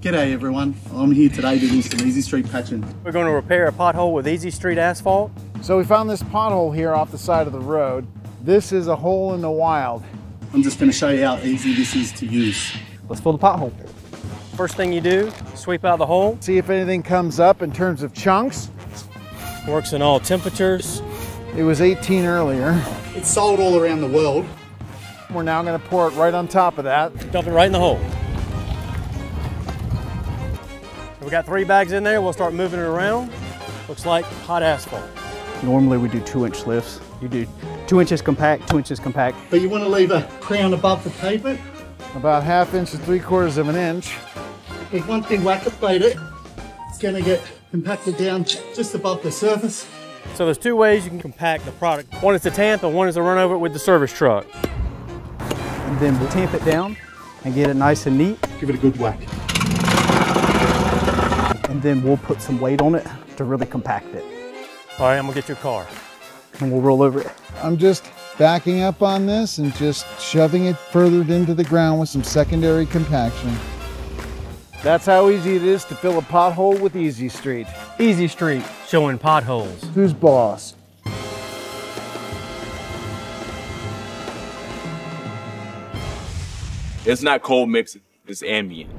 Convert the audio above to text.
G'day everyone, I'm here today to do some Easy Street patching. We're going to repair a pothole with Easy Street asphalt. So we found this pothole here off the side of the road. This is a hole in the wild. I'm just going to show you how easy this is to use. Let's fill the pothole. First thing you do, sweep out the hole. See if anything comes up in terms of chunks. Works in all temperatures. It was 18 earlier. It's sold all around the world. We're now going to pour it right on top of that. Dump it right in the hole. We got 3 bags in there. We'll start moving it around. Looks like hot asphalt. Normally we do 2-inch lifts. You do 2 inches compact, 2 inches compact. But you want to leave a crown above the pavement. About 1/2 inch to 3/4 of an inch. If one thing whack it, it's going to get compacted down just above the surface. So there's 2 ways you can compact the product. One is to tamp and one is to run over it with the service truck. And then we'll tamp it down and get it nice and neat. Give it a good whack. And then we'll put some weight on it to really compact it. All right, I'm gonna get your car. And we'll roll over it. I'm just backing up on this and just shoving it further into the ground with some secondary compaction. That's how easy it is to fill a pothole with Easy Street. Easy Street, showing potholes. Who's boss? It's not cold mix, it's ambient.